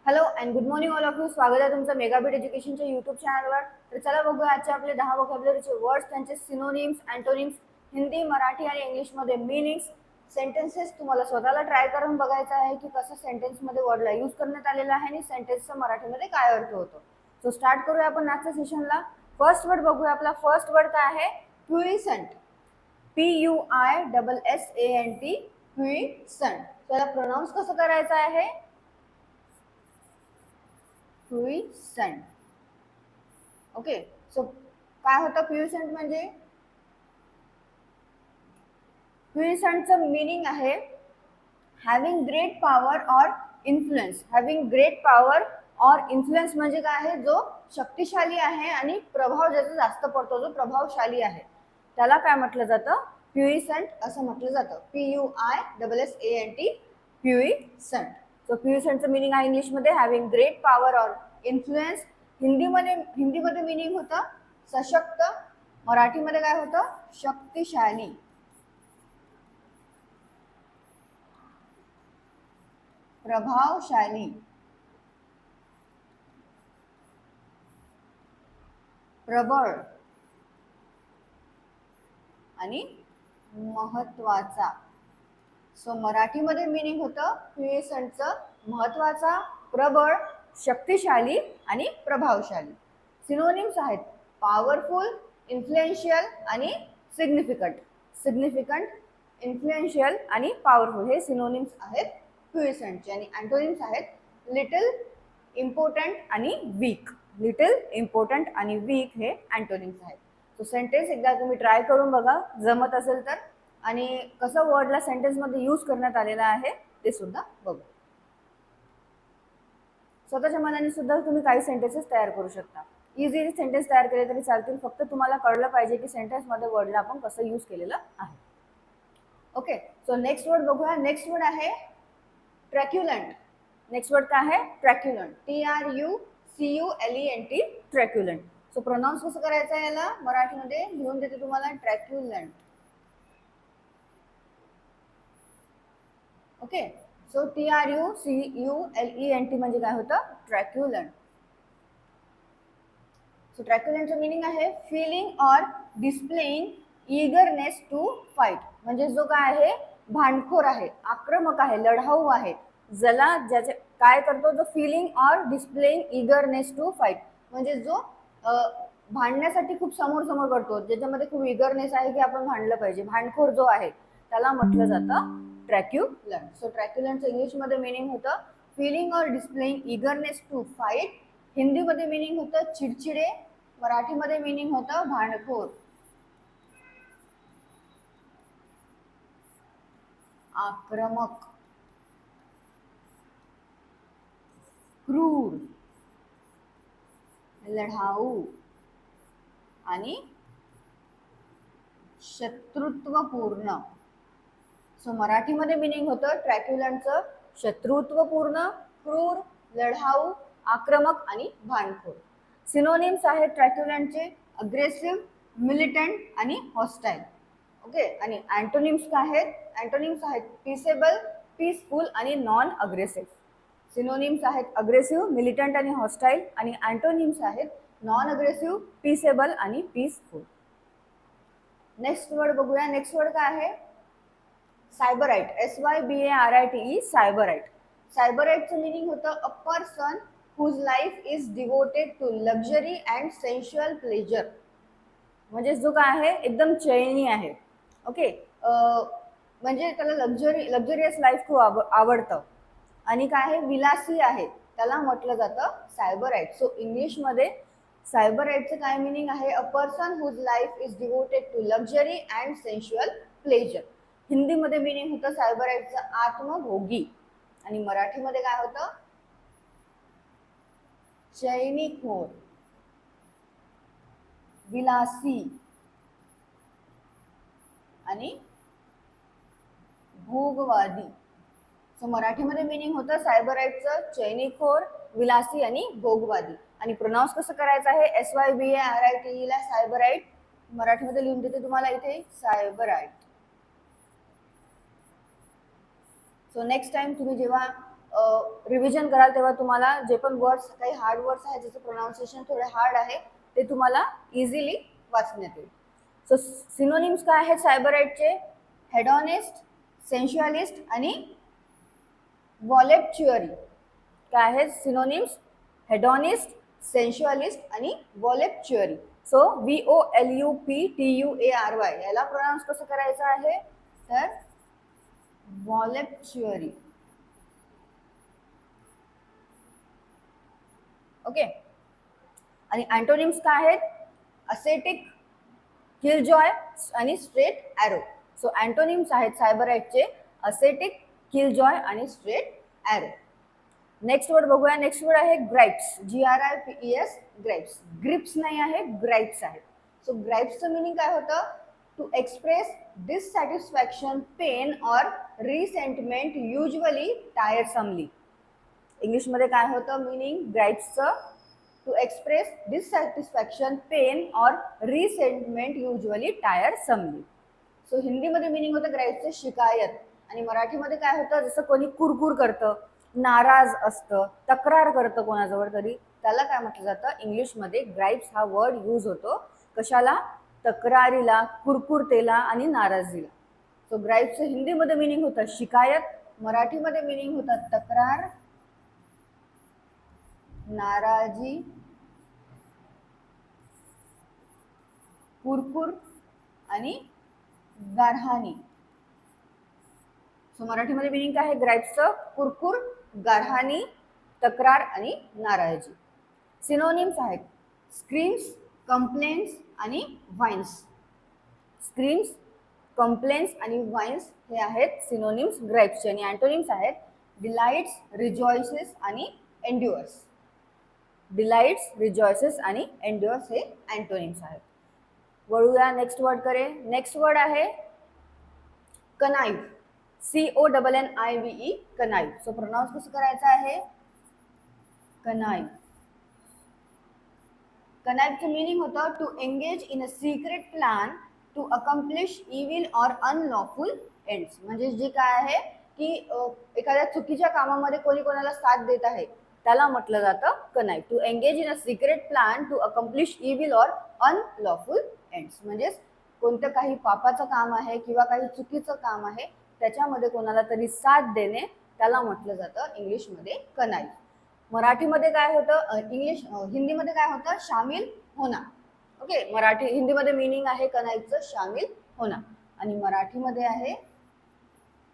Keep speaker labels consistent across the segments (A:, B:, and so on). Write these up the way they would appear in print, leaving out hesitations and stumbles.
A: Hello and good morning all of you. स्वागत आहे तुमचं मेगाबिट एज्युकेशनच्या यूट्यूब चॅनलवर. तर चला बघूया आजचे आपले 10 व्होकॅब्युलरीचे वर्ड्स, त्यांचे सिनोनिम्स, अँटोनिम्स, हिंदी, मराठी आणि इंग्लिशमध्ये मीनिंग्स, सेंटेन्सेस. तुम्हाला स्वतःला ट्राय करून बघायचं आहे की कसं सेंटेन्समध्ये वर्डला यूज करण्यात आलेला आहे आणि सेंटेन्सचा मराठीमध्ये काय अर्थ होतो. सो स्टार्ट करूया आपण आजच्या सेशनला. फर्स्ट वर्ड बघूया. आपला फर्स्ट वर्ड काय आहे? प्युइसंट. PUISSANT. प्युइसंट. त्याला प्रोनाउन्स कसं करायचं आहे? प्युइसंट. ओके. सो काय होतं प्युइसंट म्हणजे? प्युइसंटचं मीनिंग आहे having great power or influence. Having great power or influence म्हणजे काय आहे? जो शक्तिशाली आहे आणि प्रभाव ज्याचा जास्त पडतो, जो प्रभावशाली आहे, त्याला काय म्हटलं जातं? प्युइसंट असं म्हटलं जातं. PUISSANT. प्युइसंट. सो प्युइसंटचं मीनिंग आहे इंग्लिशमध्ये having great power or influence. हिंदीमध्ये मीनिंग होतं सशक्त. मराठीमध्ये काय होतं? शक्तिशाली. प्रभावशाली. प्रबळ आणि महत्वाचा. सो मराठीमध्ये मीनिंग होतं प्युइसंटचं महत्वाचा, प्रबळ, शक्तिशाली आणि प्रभावशाली. सिनोनिम्स आहेत पॉवरफुल, इन्फ्लुएन्शियल आणि सिग्निफिकंट. सिग्निफिकंट, इन्फ्लुएन्शियल आणि पॉवरफुल हे सिनोनिम्स आहेत प्युइसंटचे. आणि अँटोनिम्स आहेत लिटिल, इम्पॉर्टंट आणि वीक. लिटिल, इम्पॉर्टंट आणि वीक हे अँटोनिम्स आहेत. सो सेंटेन्स एकदा तुम्ही ट्राय करून बघा जमत असेल तर, आणि कसं वर्डला सेंटेन्समध्ये यूज करण्यात आलेला आहे ते सुद्धा बघू. स्वतःच्या मनाने सुद्धा तुम्ही काही सेंटेन्सेस तयार करू शकता. इझिली सेंटेन्स तयार केले तरी चालतील, फक्त तुम्हाला कळलं पाहिजे की सेंटेन्समध्ये वर्डला आपण कसं यूज केलेलं आहे. ओके. सो नेक्स्ट वर्ड बघूया. नेक्स्ट वर्ड आहे ट्रॅक्युलंट. नेक्स्ट वर्ड काय आहे? ट्रॅक्युलंट. TRUCULENT. ट्रॅक्युलंट. सो प्रोनाउन्स कसं करायचं आहे याला? मराठीमध्ये लिहून देते तुम्हाला ट्रॅक्युलंट. ओके. सो TRUCULENT म्हणजे काय होतं? ट्रॅक्युलंट. सो ट्रॅक्युलंटचं मीनिंग आहे feeling or displaying eagerness to fight. म्हणजे जो काय आहे? भांडखोर आहे, आक्रमक आहे, लढाऊ आहे. ज्याचे काय करतो? जो feeling or displaying eagerness to fight म्हणजे जो भांडण्यासाठी खूप समोर करतो, ज्याच्यामध्ये खूप ईगरनेस आहे की आपण भांडलं पाहिजे, भांडखोर जो आहे त्याला म्हटलं जातं ट्रॅक्युलंट. सो ट्रॅक्युलंटचं इंग्लिशमध्ये मीनिंग होतं feeling or displaying eagerness to fight. हिंदीमध्ये मीनिंग होतं चिडचिडे. मराठीमध्ये मीनिंग होतं भांडखोर, आक्रमक, क्रूर, लढाऊ आणि शत्रुत्वपूर्ण. सो मराठीमध्ये मीनिंग होतं ट्रॅक्युलंटचं शत्रुत्वपूर्ण, क्रूर, लढाऊ, आक्रमक आणि भांडखोर. सिनोनिम्स आहेत ट्रॅक्युलंटचे अग्रेसिव्ह, मिलिटंट आणि हॉस्टाईल. ओके. आणि अँटोनिम्स काय आहेत? अँटोनिम्स आहेत पीसेबल, पीसफुल आणि नॉन अग्रेसिव्ह. सिनोनिम्स आहेत अग्रेसिव्ह, मिलिटंट आणि हॉस्टाईल, आणि अँटोनिम्स आहेत नॉन अग्रेसिव्ह, पीसेबल आणि पीसफुल. नेक्स्ट वर्ड बघूया. नेक्स्ट वर्ड काय आहे? सायबराइट. SYBARITE. सायबराइट. सायबराइटचं मीनिंग होतं a person whose life is devoted to luxury and sensual pleasure. म्हणजे जो काय आहे एकदम चैनी आहे. ओके. म्हणजे त्याला लक्झरियस लाईफ खूप आवडतं आणि काय आहे? विलासी आहे, त्याला म्हटलं जातं सायबराइट. सो इंग्लिशमध्ये सायबराइटचं काय मीनिंग आहे? A person whose life is devoted to luxury and sensual pleasure. हिंदीमध्ये मीनिंग होतं सायबराइटचं आत्मभोगी, आणि मराठीमध्ये काय होतं? चैनीखोर, विलासी आणि भोगवादी. सो मराठीमध्ये मीनिंग होतं सायबराइटचं चैनीखोर, विलासी आणि भोगवादी. आणि प्रोनाउन्स कसं करायचं आहे? SYBARITE ला सायबराइट. मराठीमध्ये लिहून देते तुम्हाला इथे सायबराइट. सो नेक्स्ट टाइम तुम्ही जेव्हा रिव्हिजन कराल तेव्हा तुम्हाला जे पण वर्ड्स, काही हार्ड वर्ड्स आहेत ज्याचं प्रोनाउन्सिएशन थोडे हार्ड आहे ते तुम्हाला इझिली वाचण्यात येईल. सो सिनोनिम्स काय आहेत सायबराइटचे? हेडॉनिस्ट, सेन्शुअलिस्ट आणि वॉलेप्च्युअरी. काय आहेत सिनोनिम्स? हेडॉनिस्ट, सेन्शुअलिस्ट आणि वॉलेप्च्युअरी. सो VOLUPTUARY याला प्रोनाउन्स कसं करायचं आहे तर वॉलेप्च्युअरी. ओके. आणि अँटोनिम्स काय आहेत? असेटिक, किलजॉय आणि स्ट्रेट ॲरो. सो अँटोनिम्स आहेत सायबराइटचे असेटिक, किलजॉय आणि स्ट्रेट ॲरो. नेक्स्ट वर्ड बघूया. नेक्स्ट वर्ड आहे ग्राइप्स. GRIPES, ग्राइप्स. ग्रिप्स नाही आहे, ग्राइप्स आहे. सो ग्राइप्सचं मिनिंग काय होतं? To express dissatisfaction, pain or resentment, usually tiresomely. इंग्लिशमध्ये काय होतं मिनिंग ग्राइप्सचं? To express dissatisfaction, pain or resentment, usually tiresomely. So हिंदीमध्ये मिनिंग होतं ग्राइप्सचे शिकायत. आणि मराठीमध्ये काय होतं? जसं कोणी कुरकुर करतं, नाराज असतं, तक्रार करतं कोणाजवळ तरी, त्याला काय म्हटलं जातं? इंग्लिशमध्ये ग्राइप्स हा वर्ड यूज होतो. कशाला? तक्रारीला, कुरकुरतेला आणि नाराजीला. सो ग्राइप्सचं हिंदीमध्ये मिनिंग होतं शिकायत, मराठीमध्ये मिनिंग होतं तक्रार, नाराजी, कुरकुर आणि गारहाणी. सो मराठीमध्ये मिनिंग काय आहे ग्राइप्सचं? कुरकुर, गारहाणी, तक्रार आणि नाराजी. सिनोनिम्स आहेत स्क्रीम्स, कंप्लेंट्स आणि व्हाइन्स. स्क्रीम्स, कंप्लेंट्स आणि व्हाइन्स हे आहेत सिनोनिम्स ग्राइप्सचे. आणि अँटोनिम्स आहेत डिलाइट्स, रिजॉइसेस आणि एन्ड्युअर्स. डिलाइट्स, रिजॉइसेस आणि एन्ड्युअर्स हे अँटोनिम्स आहेत. वळूया नेक्स्ट वर्ड कडे. नेक्स्ट वर्ड आहे connive. CONNIVE, connive. So pronounce कसं करायचं आहे? कनाइव. कनाइवचं मिनिंग होतं to engage in a secret plan to accomplish evil or unlawful ends. म्हणजे जे काय आहे की एखाद्या चुकीच्या कामामध्ये कोणी कोणाला साथ देत आहे त्याला म्हटलं जातं connive. To engage in a secret plan to accomplish evil or unlawful ends. म्हणजे कोणतं काही पापाचं काम आहे किंवा काही चुकीचं काम आहे त्याच्यामध्ये कोणाला तरी साथ देणे त्याला म्हटलं जातं इंग्लिशमध्ये कनाइव. मराठीमध्ये काय होतं? हिंदीमध्ये काय होतं? शामिल होना. ओके. हिंदीमध्ये मिनिंग आहे कनाइवचं शामिल होना आणि मराठीमध्ये आहे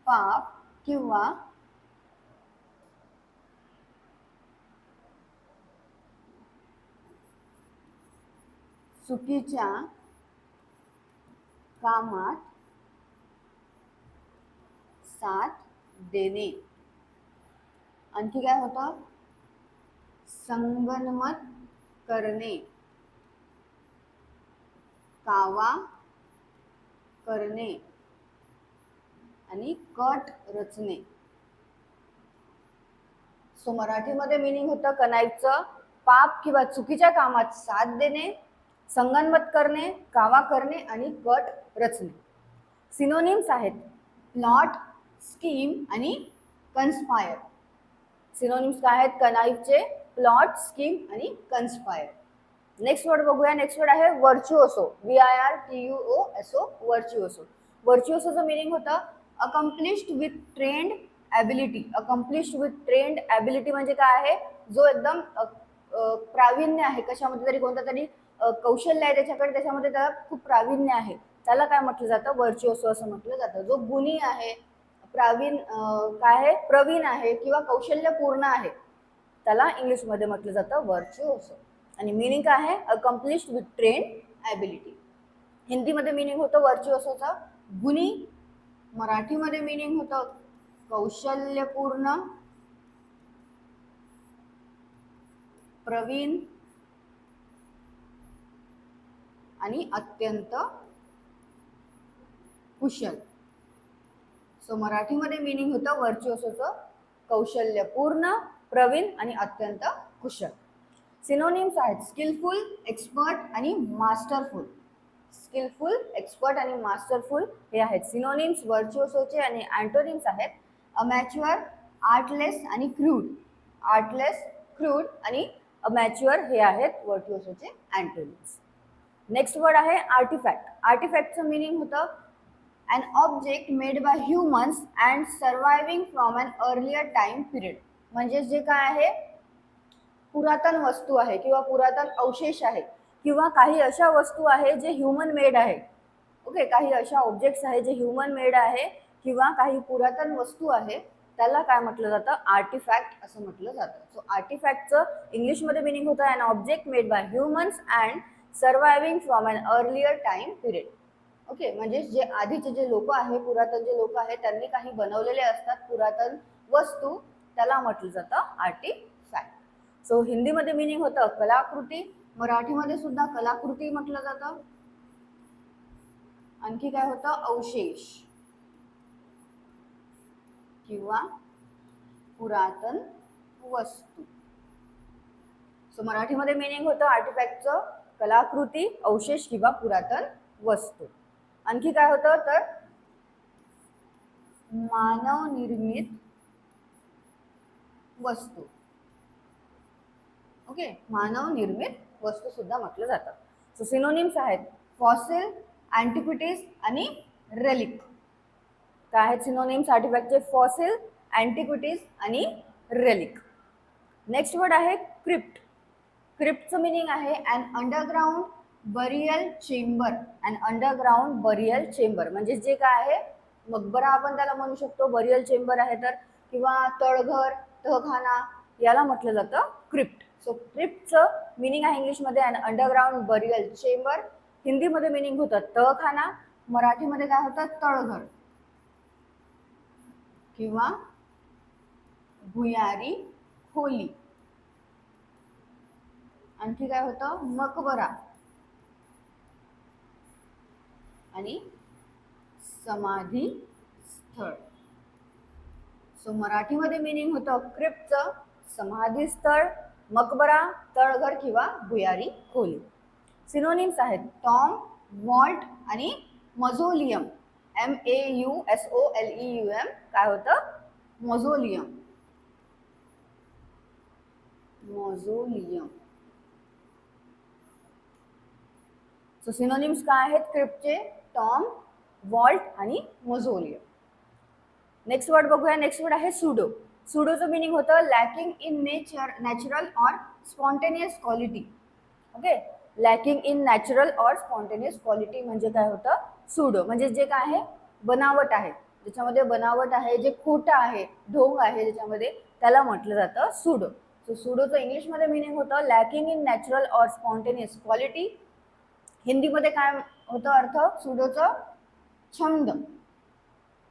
A: पाप किंवा चुकीच्या कामात साथ देणे. आणखी काय होतं? संगनमत करणे, कावा करणे आणि कट रचणे. सो मराठीमध्ये मिनिंग होतं कनाइवचं पाप किंवा चुकीच्या कामात साथ देणे, संगनमत करणे, कावा करणे आणि कट रचणे. सिनोनिम्स आहेत प्लॉट, स्कीम आणि कन्स्पायर. सिनोनिम्स काय आहेत कनाइवचे? प्लॉट, स्कीम आणि कन्स्पायर. नेक्स्ट वर्ड बघूया. नेक्स्ट वर्ड आहे व्हर्च्युओसो. VIRTUOSO, व्हर्च्युओसो. व्हर्च्युओसोचं मिनिंग होतं accomplished with trend ability. Accomplished with trend ability म्हणजे काय आहे? जो एकदम प्रावीण्य आहे कशामध्ये तरी, कोणतं तरी कौशल्य आहे त्याच्याकडे, त्याच्यामध्ये त्याला खूप प्रावीण्य आहे, त्याला काय म्हटलं जातं? व्हर्च्युओसो असं म्हटलं जातं. जो गुणी आहे, काय आहे? प्रवीण आहे किंवा कौशल्यपूर्ण आहे त्याला इंग्लिशमध्ये म्हटलं जातं व्हर्च्युओसो. आणि मिनिंग काय आहे? Accomplished with trend ability. हिंदीमध्ये मिनिंग होतं व्हर्च्युओसोचा गुणी. मराठीमध्ये मिनिंग होतं कौशल्यपूर्ण, प्रवीण आणि अत्यंत कुशल. सो मराठीमध्ये मिनिंग होतं व्हर्च्युओसोचं कौशल्यपूर्ण, प्रवीण आणि अत्यंत कुशल. सिनोनिम्स आहेत स्किलफुल, एक्सपर्ट आणि मास्टरफुल. स्किलफुल, एक्सपर्ट आणि मास्टरफुल हे आहेत सिनोनिम्स व्हर्च्युओसोचे. आणि अँटोनिम्स आहेत अमॅच्युअर, आर्टलेस आणि क्रूड. आर्टलेस, क्रूड आणि अमॅच्युअर हे आहेत व्हर्च्युओसोचे अँटोनिम्स. नेक्स्ट वर्ड आहे आर्टिफॅक्ट. आर्टिफॅक्टचं मिनिंग होतं an object made by humans and surviving from an earlier time period. म्हणजे जे काय आहे पुरातन वस्तू आहे किंवा पुरातन अवशेष आहे किंवा काही अशा वस्तू आहे जे ह्युमन मेड आहे. ओके, काही अशा ऑब्जेक्ट्स आहे जे ह्युमन मेड आहे किंवा काही पुरातन वस्तू आहे त्याला काय म्हटलं जातं, आर्टिफॅक्ट असं म्हटलं जातं. सो आर्टिफॅक्टचं इंग्लिशमध्ये मिनिंग होतं an object made by humans and surviving from an earlier time period. Okay, म्हणजे जे आधीचे जे लोक आहे, पुरातन जे लोक आहे त्यांनी काही बनवलेले असतात पुरातन वस्तू, त्याला म्हटलं जातं आर्टिफॅक्ट. सो हिंदीमध्ये मिनिंग होतं कलाकृती, मराठीमध्ये सुद्धा कलाकृती म्हटलं जातं. आणखी काय होतं, अवशेष किंवा पुरातन वस्तू. सो मराठीमध्ये मिनिंग होतं आर्टिफॅक्टचं कलाकृती, अवशेष किंवा पुरातन वस्तू. आणखी काय होतं तर मानव निर्मित वस्तू. ओके, मानव निर्मित वस्तू सुद्धा म्हटलं जातं. सो सिनोनिम्स आहेत फॉसिल, अँटिक्विटीज आणि रेलिक. काय आहेत सिनोनिम्स आर्टिफॅक्टचे, फॉसिल, अँटिक्विटीज आणि रेलिक. नेक्स्ट वर्ड आहे क्रिप्ट. क्रिप्टचं मिनिंग आहे अन अंडरग्राउंड बरियल चेंबर. अन अंडरग्राउंड बरियल चेंबर म्हणजे जे काय आहे मकबरा आपण त्याला म्हणू शकतो, बरियल चेंबर आहे तर, किंवा तळघर, तहखाना, याला म्हटलं जातं क्रिप्ट. सो क्रिप्टचं मिनिंग आहे इंग्लिशमध्ये अन अंडरग्राउंड बरियल चेंबर. हिंदीमध्ये मिनिंग होतं तहखाना, मराठीमध्ये काय होतं तळघर किंवा भुयारी खोली. आणखी काय होतं मकबरा आणि समाधी स्थळ. सो मराठीमध्ये मिनिंग होतं क्रिप्टचं समाधी स्थळ, मकबरा, तळघर किंवा भुयारी खोली. सिनोनिम्स आहेत टॉम, वॉल्ट आणि मझोलियम. MAUSOLEUM. काय होतं मझोलियम. मझोलियम. सो सिनोनिम्स काय आहेत क्रिप्टचे, टॉम, वॉल्ट आणि मझोलियम. नेक्स्ट वर्ड बघूया. नेक्स्ट वर्ड आहे सुडो. सुडोचं मिनिंग होतं lacking in natural or spontaneous quality. Okay, lacking in natural or spontaneous quality म्हणजे काय होतं सुडो, म्हणजे जे काय आहे बनावट आहे, ज्याच्यामध्ये बनावट आहे, जे खोटं आहे, ढोंग आहे ज्याच्यामध्ये, त्याला म्हटलं जातं सुडो. सो सुडोचं इंग्लिशमध्ये मिनिंग होतं lacking in natural or spontaneous quality. हिंदीमध्ये काय होतं अर्थ सुडोचं, छंद.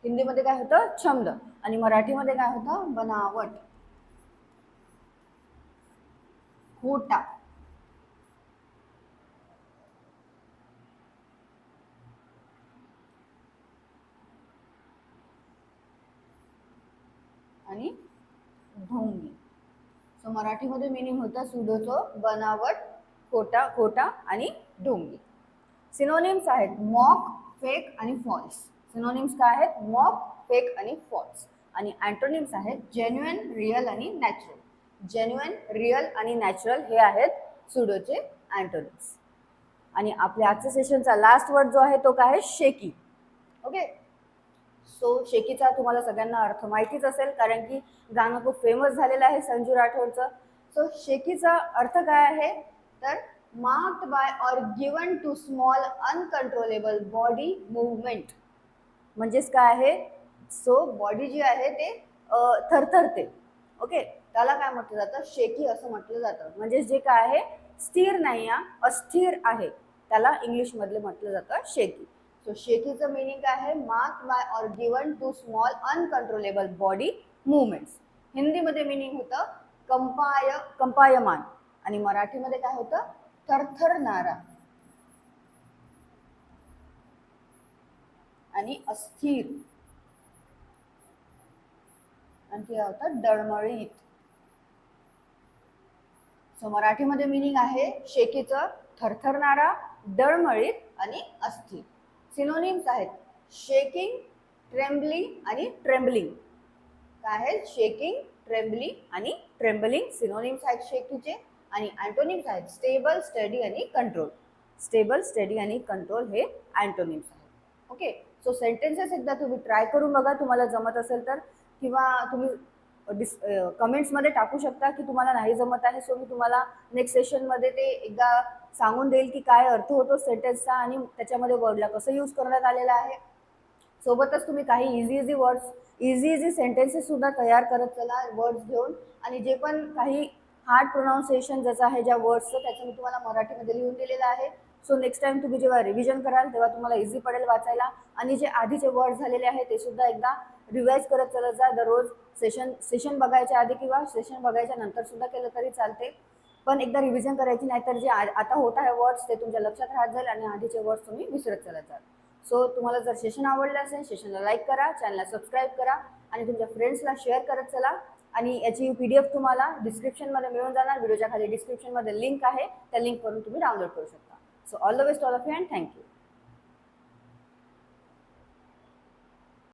A: हिंदीमध्ये काय होतं छंद आणि मराठीमध्ये काय होतं बनावट, खोटा. आणि ढोंगी. सो मराठीमध्ये मिनिंग होतं सुडोचं बनावट, खोटा, खोटा आणि ढोंगी. सिनोनिम्स आहेत मॉक, फेक आणि फॉल्स. सिनोनिम्स काय आहेत मॉक, फेक आणि फॉल्स. आणि अँटोनिम्स आहेत जेन्युइन, रिअल आणि नॅचरल. जेन्युइन, रिअल आणि नॅचरल हे आहेत सुडोचे अँटोनिम्स. आणि आपल्या आजच्या सेशनचा लास्ट वर्ड जो आहे तो काय आहे शेकी. ओके, सो शेकीचा तुम्हाला सगळ्यांना अर्थ माहितीच असेल कारण की गाणं खूप फेमस झालेलं आहे संजू राठोडचं. सो शेकीचा अर्थ काय आहे तर marked by or given to small uncontrollable body movement. म्हणजेच काय आहे सो बॉडी जी आहे ते थरथरते. ओके, त्याला काय म्हटलं जातं शेकी असं म्हटलं जातं. म्हणजे जे काय आहे स्थिर नाही आहे, अस्थिर आहे, त्याला इंग्लिशमधले म्हटलं जातं शेकी. सो शेकीचं मिनिंग काय आहे marked by or given to small uncontrollable body movements. हिंदीमध्ये मिनिंग होतं कंपायमान आणि मराठीमध्ये काय होतं थरथरणारा आणि अस्थिर. आणखी काय होतं डळमळीत. सो मराठीमध्ये मिनिंग आहे शेकीचं थरथरणारा, डळमळीत आणि अस्थिर. सिनोनिम्स आहेत शेकिंग, ट्रेम्बलिंग आणि ट्रेम्बलिंग. काय आहेत? शेकिंग, ट्रेम्बलिंग आणि ट्रेम्बलिंग सिनोनिम्स आहेत शेकीचे. आणि अँटोनिम्स आहेत स्टेबल, स्टडी आणि कंट्रोल. स्टेबल, स्टडी आणि कंट्रोल हे अँटोनिम्स आहेत. ओके, सो सेंटेन्सेस एकदा तुम्ही ट्राय करून बघा तुम्हाला जमत असेल तर, किंवा तुम्ही कमेंट्समध्ये टाकू शकता की तुम्हाला नाही जमत आहे. सो मी तुम्हाला नेक्स्ट सेशनमध्ये ते एकदा सांगून देईल की काय अर्थ होतो सेंटेन्सचा आणि त्याच्यामध्ये वर्डला कसं यूज करण्यात आलेलं आहे. सोबतच तुम्ही काही इझी वर्ड्स, इझी सेंटेन्सेस सुद्धा तयार करत चला वर्ड्स घेऊन. आणि जे पण काही हार्ड प्रोनाऊन्सिएशन ज्याचं आहे, ज्या वर्ड्सचं, त्याचं मी तुम्हाला मराठीमध्ये लिहून दिलेलं आहे. सो नेक्स्ट टाइम तुम्ही जेव्हा रिव्हिजन कराल तेव्हा तुम्हाला इझी पडेल वाचायला. आणि जे आधीचे वर्ड झालेले आहे ते सुद्धा एकदा रिवाइज करत चलत जा दररोज. सेशन बघायच्या आधी किंवा सेशन बघायच्या नंतर सुद्धा केलं तरी चालते, पण एकदा रिव्हिजन करायची, नाहीतर जे आता होत आहे वर्ड्स ते तुमच्या लक्षात राहत जाईल आणि आधीचे वर्ड्स तुम्ही विसरत चलत जाल. सो तुम्हाला जर सेशन आवडलं असेल, सेशनला लाईक करा, चॅनलला सबस्क्राईब करा आणि तुमच्या फ्रेंड्सला शेअर करत चला. आणि याची PDF तुम्हाला डिस्क्रिप्शनमध्ये मिळून जाणार. व्हिडिओच्या खाली डिस्क्रिप्शनमध्ये लिंक आहे, त्या लिंकवरून तुम्ही डाउनलोड करू शकता. So all the best all of you and thank you.